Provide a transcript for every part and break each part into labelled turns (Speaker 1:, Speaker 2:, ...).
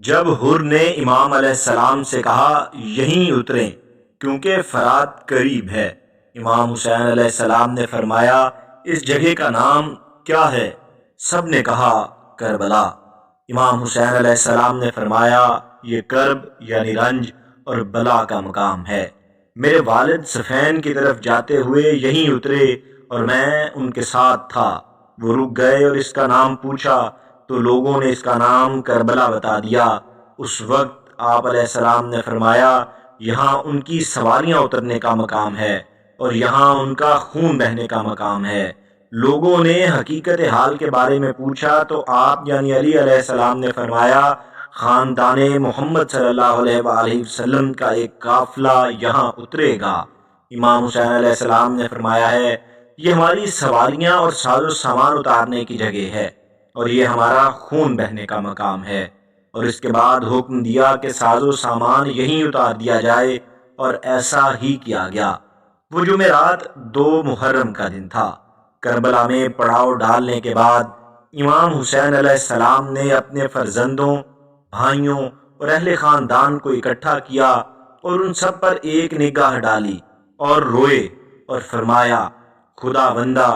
Speaker 1: جب حر نے امام علیہ السلام سے کہا یہیں اتریں کیونکہ فرات قریب ہے، امام حسین علیہ السلام نے فرمایا اس جگہ کا نام کیا ہے؟ سب نے کہا کربلا۔ امام حسین علیہ السلام نے فرمایا یہ کرب یعنی رنج اور بلا کا مقام ہے۔ میرے والد صفین کی طرف جاتے ہوئے یہیں اترے اور میں ان کے ساتھ تھا۔ وہ رک گئے اور اس کا نام پوچھا تو لوگوں نے اس کا نام کربلا بتا دیا۔ اس وقت آپ علیہ السلام نے فرمایا یہاں ان کی سواریاں اترنے کا مقام ہے اور یہاں ان کا خون بہنے کا مقام ہے۔ لوگوں نے حقیقت حال کے بارے میں پوچھا تو آپ یعنی علی علیہ السلام نے فرمایا خاندان محمد صلی اللہ علیہ وآلہ وسلم کا ایک قافلہ یہاں اترے گا۔ امام حسین علیہ السلام نے فرمایا ہے یہ ہماری سواریاں اور ساز و سامان اتارنے کی جگہ ہے اور یہ ہمارا خون بہنے کا مقام ہے۔ اور اس کے بعد حکم دیا کہ ساز و سامان یہیں اتار دیا جائے اور ایسا ہی کیا گیا۔ وہ جمعرات 2 محرم کا دن تھا۔ کربلا میں پڑاؤ ڈالنے کے بعد امام حسین علیہ السلام نے اپنے فرزندوں، بھائیوں اور اہل خاندان کو اکٹھا کیا اور ان سب پر ایک نگاہ ڈالی اور روئے اور فرمایا خدا بندہ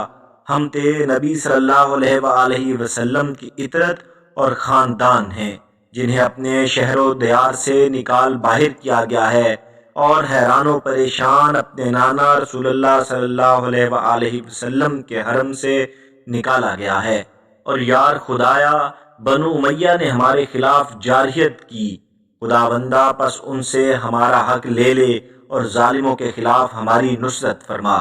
Speaker 1: ہم تیرے نبی صلی اللہ علیہ وآلہ وسلم کی اطرت اور خاندان ہیں جنہیں اپنے شہر و دیار سے نکال باہر کیا گیا ہے اور حیران و پریشان اپنے نانا رسول اللہ صلی اللہ علیہ وآلہ وسلم کے حرم سے نکالا گیا ہے، اور یار خدایا بنو امیہ نے ہمارے خلاف جارحیت کی، خدا بندہ پس ان سے ہمارا حق لے لے اور ظالموں کے خلاف ہماری نصرت فرما۔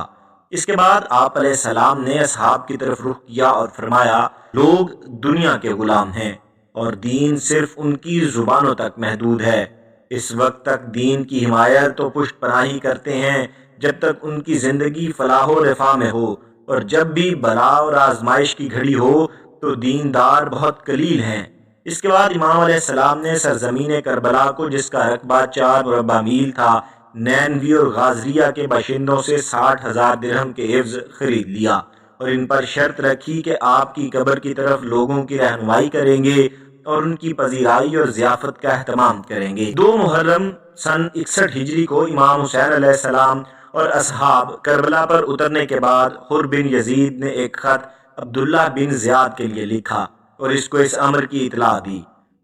Speaker 1: اس کے بعد آپ علیہ السلام نے اصحاب کی طرف رخ کیا اور فرمایا لوگ دنیا کے غلام ہیں اور دین صرف ان کی زبانوں تک محدود ہے۔ اس وقت تک دین کی حمایت و پشت پناہی کرتے ہیں جب تک ان کی زندگی فلاح و رفاہ میں ہو، اور جب بھی بلا اور آزمائش کی گھڑی ہو تو دیندار بہت قلیل ہیں۔ اس کے بعد امام علیہ السلام نے سرزمین کربلا کو جس کا رقبہ 4 مربع میل تھا نینوی اور غازریہ کے باشندوں سے 60,000 درہم کے عوض خرید لیا اور ان پر شرط رکھی کہ آپ کی قبر کی طرف لوگوں کی رہنمائی کریں گے اور ان کی پذیرائی اور ضیافت کا اہتمام کریں گے۔ 2 محرم سن 61 ہجری کو امام حسین علیہ السلام اور اصحاب کربلا پر اترنے کے بعد حر بن یزید نے ایک خط عبداللہ بن زیاد کے لیے لکھا اور اس کو اس امر کی اطلاع دی۔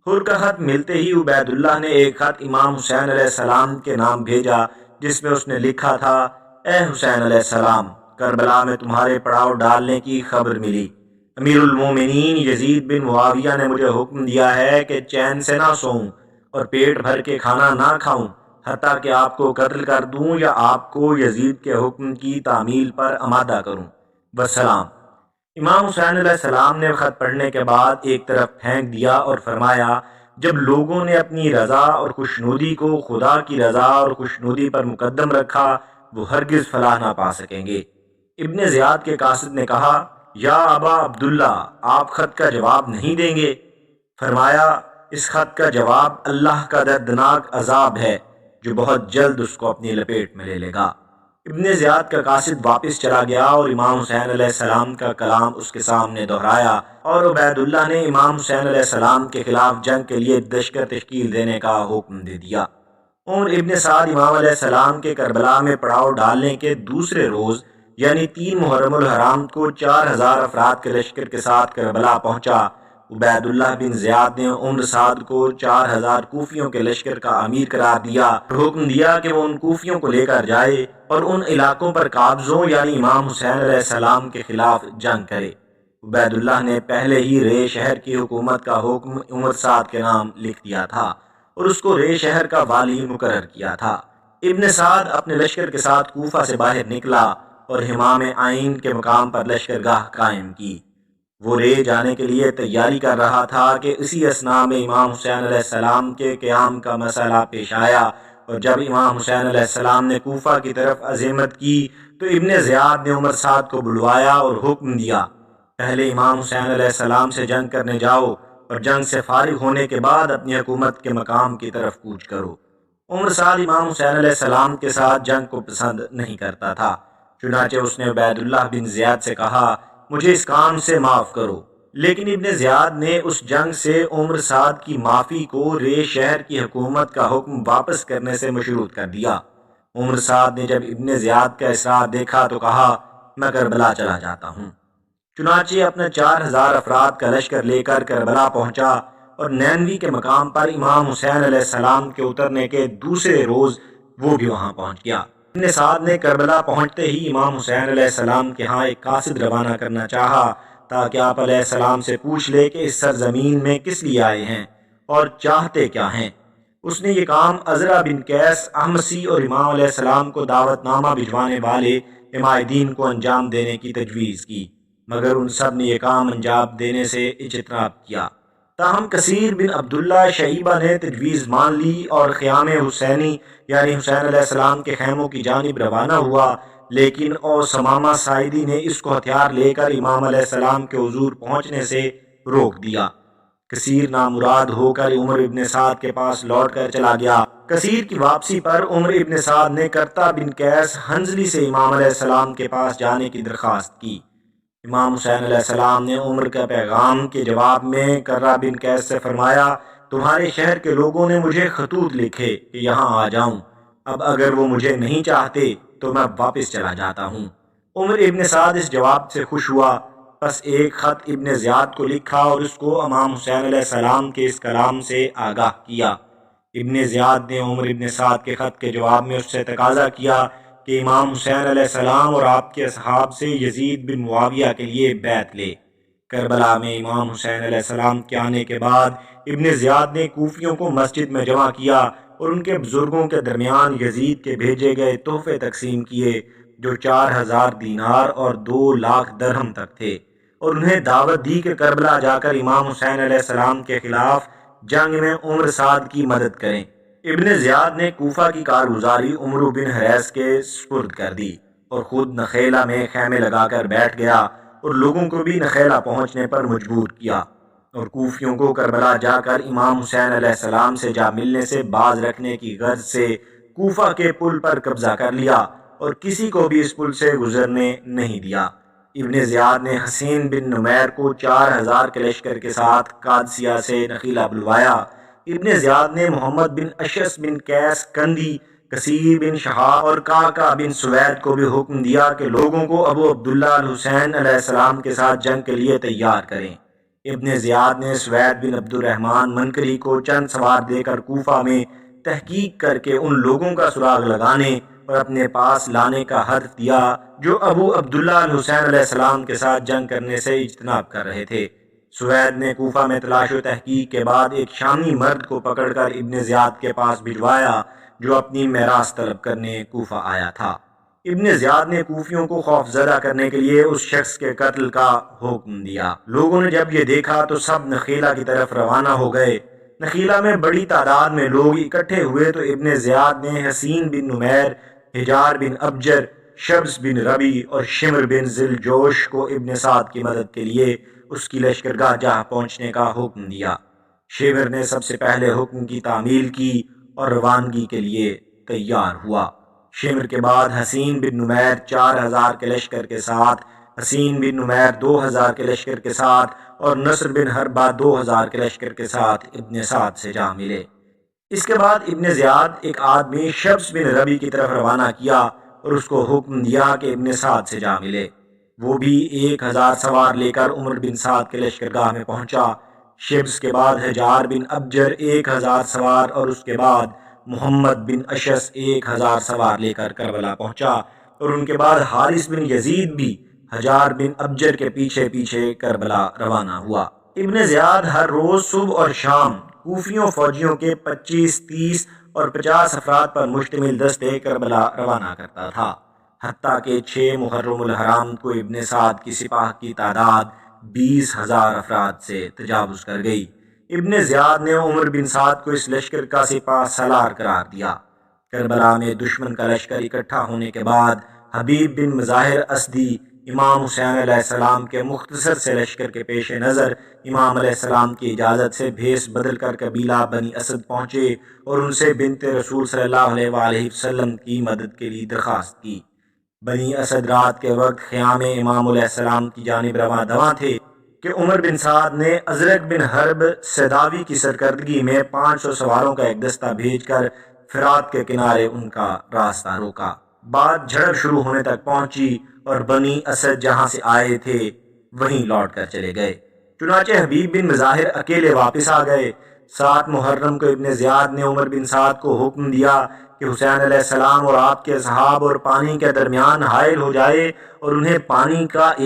Speaker 1: حر کا خط ملتے ہی عبید اللہ نے ایک خط امام حسین علیہ السلام کے نام بھیجا جس میں اس نے لکھا تھا اے حسین علیہ السلام، کربلا میں تمہارے پڑاؤ ڈالنے کی خبر ملی۔ امیر المومنین یزید بن معاویہ نے مجھے حکم دیا ہے کہ چین سے نہ سوؤں اور پیٹ بھر کے کھانا نہ کھاؤں حتیٰ کہ آپ کو قتل کر دوں یا آپ کو یزید کے حکم کی تعمیل پر آمادہ کروں، وسلام۔ امام حسین علیہ السلام نے خط پڑھنے کے بعد ایک طرف پھینک دیا اور فرمایا جب لوگوں نے اپنی رضا اور خوشنودی کو خدا کی رضا اور خوشنودی پر مقدم رکھا وہ ہرگز فلاح نہ پا سکیں گے۔ ابن زیاد کے قاصد نے کہا یا ابا عبداللہ آپ خط کا جواب نہیں دیں گے؟ فرمایا اس خط کا جواب اللہ کا دردناک عذاب ہے جو بہت جلد اس کو اپنی لپیٹ میں لے لے گا۔ ابن زیاد کا قاصد واپس چلا گیا اور امام حسین علیہ السلام کا کلام اس کے سامنے دہرایا، اور عبید اللہ نے امام حسین علیہ السلام کے خلاف جنگ کے لیے لشکر تشکیل دینے کا حکم دے دیا۔ عمر ابن سعد امام علیہ السلام کے کربلا میں پڑاؤ ڈالنے کے دوسرے روز یعنی 3 محرم الحرام کو 4,000 افراد کے لشکر کے ساتھ کربلا پہنچا۔ عبید اللہ بن زیاد نے عمر سعد کو 4,000 کوفیوں کے لشکر کا امیر قرار دیا اور حکم دیا کہ وہ ان کوفیوں کو لے کر جائے اور ان علاقوں پر قابضوں یعنی امام حسین علیہ السلام کے خلاف جنگ کرے۔ عبید اللہ نے پہلے ہی رے شہر کی حکومت کا حکم عمر سعد کے نام لکھ دیا تھا اور اس کو رے شہر کا والی مقرر کیا تھا۔ ابن سعد اپنے لشکر کے ساتھ کوفہ سے باہر نکلا اور حمام عین کے مقام پر لشکرگاہ قائم کی۔ وہ رے جانے کے لیے تیاری کر رہا تھا کہ اسی اثناء میں امام حسین علیہ السلام کے قیام کا مسئلہ پیش آیا، اور جب امام حسین علیہ السلام نے کوفہ کی طرف عزیمت کی تو ابن زیاد نے عمر سعد کو بلوایا اور حکم دیا پہلے امام حسین علیہ السلام سے جنگ کرنے جاؤ اور جنگ سے فارغ ہونے کے بعد اپنی حکومت کے مقام کی طرف کوچ کرو۔ عمر سعد امام حسین علیہ السلام کے ساتھ جنگ کو پسند نہیں کرتا تھا، چنانچہ اس نے عبید اللہ بن زیاد سے کہا مجھے اس کام سے معاف کرو۔ لیکن ابن زیاد نے اس جنگ سے عمر سعد کی معافی کو رے شہر کی حکومت کا حکم واپس کرنے سے مشروط کر دیا۔ عمر سعد نے جب ابن زیاد کا اصرار دیکھا تو کہا میں کربلا چلا جاتا ہوں۔ چنانچہ اپنے 4000 افراد کا لشکر لے کر کربلا پہنچا اور نینوی کے مقام پر امام حسین علیہ السلام کے اترنے کے دوسرے روز وہ بھی وہاں پہنچ گیا۔ ابن سعد نے کربلا پہنچتے ہی امام حسین علیہ السلام کے ہاں ایک قاصد روانہ کرنا چاہا تاکہ آپ علیہ السلام سے پوچھ لے کہ اس سرزمین میں کس لیے آئے ہیں اور چاہتے کیا ہیں۔ اس نے یہ کام عزرا بن قیس احمسی اور امام علیہ السلام کو دعوت نامہ بھجوانے والے عمائدین کو انجام دینے کی تجویز کی، مگر ان سب نے یہ کام انجام دینے سے اجتناب کیا۔ تاہم کثیر بن عبداللہ شیبہ نے تجویز مان لی اور خیام حسینی یعنی حسین علیہ السلام کے خیموں کی جانب روانہ ہوا، لیکن ثمامہ ساعدی نے اس کو ہتھیار لے کر امام علیہ السلام کے حضور پہنچنے سے روک دیا۔ کثیر نامراد ہو کر عمر ابن سعد کے پاس لوٹ کر چلا گیا۔ کثیر کی واپسی پر عمر ابن سعد نے کرتا بن قیس حنظلی سے امام علیہ السلام کے پاس جانے کی درخواست کی۔ امام حسین علیہ السلام نے عمر کا پیغام کے جواب میں کرہ بن قیس سے فرمایا تمہارے شہر کے لوگوں نے مجھے خطوط لکھے کہ یہاں آ جاؤں، اب اگر وہ مجھے نہیں چاہتے تو میں واپس چلا جاتا ہوں۔ عمر ابن سعد اس جواب سے خوش ہوا، پس ایک خط ابن زیاد کو لکھا اور اس کو امام حسین علیہ السلام کے اس کلام سے آگاہ کیا۔ ابن زیاد نے عمر ابن سعد کے خط کے جواب میں اس سے تقاضا کیا کہ امام حسین علیہ السلام اور آپ کے اصحاب سے یزید بن معاویہ کے لیے بیعت لے۔ کربلا میں امام حسین علیہ السلام کے آنے کے بعد ابن زیاد نے کوفیوں کو مسجد میں جمع کیا اور ان کے بزرگوں کے درمیان یزید کے بھیجے گئے تحفے تقسیم کیے جو 4000 دینار اور 2 لاکھ درہم تک تھے، اور انہیں دعوت دی کہ کربلا جا کر امام حسین علیہ السلام کے خلاف جنگ میں عمر سعد کی مدد کریں۔ ابن زیاد نے کوفہ کی کارگزاری عمر بن حریث کے سپرد کر دی اور خود نخیلہ میں خیمے لگا کر بیٹھ گیا اور لوگوں کو بھی نخیلہ پہنچنے پر مجبور کیا، اور کوفیوں کو کربلا جا کر امام حسین علیہ السلام سے جا ملنے سے باز رکھنے کی غرض سے کوفہ کے پل پر قبضہ کر لیا اور کسی کو بھی اس پل سے گزرنے نہیں دیا۔ ابن زیاد نے حسین بن نمیر کو 4000 کے لشکر کے ساتھ قادسیہ سے نخیلہ بلوایا۔ ابن زیاد نے محمد بن اشعث بن قیس کندی، کثیر بن شہاب اور کعکع بن سوید کو بھی حکم دیا کہ لوگوں کو ابو عبداللہ الحسین علیہ السلام کے ساتھ جنگ کے لیے تیار کریں۔ ابن زیاد نے سوید بن عبد الرحمن منکری کو چند سوار دے کر کوفہ میں تحقیق کر کے ان لوگوں کا سراغ لگانے اور اپنے پاس لانے کا حرف دیا جو ابو عبداللہ الحسین علیہ السلام کے ساتھ جنگ کرنے سے اجتناب کر رہے تھے۔ سوید نے کوفہ میں تلاش و تحقیق کے بعد ایک شامی مرد کو پکڑ کر ابن زیاد کے پاس بھجوایا جو اپنی میراث طلب کرنے کوفہ آیا تھا۔ ابن زیاد نے کوفیوں کو خوف زدہ کرنے کے لیے اس شخص کے قتل کا حکم دیا۔ لوگوں نے جب یہ دیکھا تو سب نخیلہ کی طرف روانہ ہو گئے۔ نخیلہ میں بڑی تعداد میں لوگ اکٹھے ہوئے تو ابن زیاد نے حسین بن نمیر، حجار بن ابجر، شبس بن ربی اور شمر بن ذل جوش کو ابن سعد کی مدد کے لیے اس کی لشکرگاہ جا پہنچنے کا حکم دیا۔ شمر نے سب سے پہلے حکم کی تعمیل کی اور روانگی کے لیے تیار ہوا۔ شمر کے بعد حسین بن نمیر 4000 کے لشکر کے ساتھ، حسین بن نمیر 2000 کے لشکر کے ساتھ اور نصر بن حربہ 2000 کے لشکر کے ساتھ ابن سعد سے جا ملے۔ اس کے بعد ابن زیاد ایک آدمی شبس بن ربی کی طرف روانہ کیا اور اس کو حکم دیا کہ ابن سعد سے جا ملے۔ وہ بھی 1000 سوار لے کر عمر بن سعد کے لشکرگاہ میں پہنچا۔ شبس کے بعد حجار بن ابجر 1000 سوار اور اس کے بعد محمد بن اشعث 1000 سوار لے کر کربلا پہنچا، اور ان کے بعد حارث بن یزید بھی حجار بن ابجر کے پیچھے پیچھے کربلا روانہ ہوا۔ ابن زیاد ہر روز صبح اور شام کوفیوں فوجیوں کے 25، 30 اور 50 افراد پر مشتمل دستے کربلا روانہ کرتا تھا، حتیٰ کہ 6 محرم الحرام کو ابن سعد کی سپاہ کی تعداد 20,000 افراد سے تجاوز کر گئی۔ ابن زیاد نے عمر بن سعد کو اس لشکر کا سپاہ سالار قرار دیا۔ کربلا میں دشمن کا لشکر اکٹھا ہونے کے بعد حبیب بن مظاہر اسدی امام حسین علیہ السلام کے مختصر سے لشکر کے پیش نظر امام علیہ السلام کی اجازت سے بھیس بدل کر قبیلہ بنی اسد پہنچے اور ان سے بنت رسول صلی اللہ علیہ وآلہ وسلم کی مدد کے لیے درخواست کی۔ بنی اسد رات کے وقت خیام امام علیہ السلام کی جانب رواں دواں تھے کہ عمر بن سعد نے ازرق بن حرب سداوی کی سرکردگی میں 500 سواروں کا ایک دستہ بھیج کر فرات کے کنارے ان کا راستہ روکا۔ بات جھڑپ شروع ہونے تک پہنچی اور بنی اسد جہاں سے آئے تھے وہیں لوٹ کر چلے گئے۔ چنانچہ حبیب بن مظاہر اکیلے واپس آ گئے۔ 7 محرم کو ابن زیاد نے عمر بن سعد کو حکم دیا کہ حسین علیہ السلام اور آپ کے اصحاب اور پانی کے درمیان حائل ہو جائے اور انہیں پانی کا ایک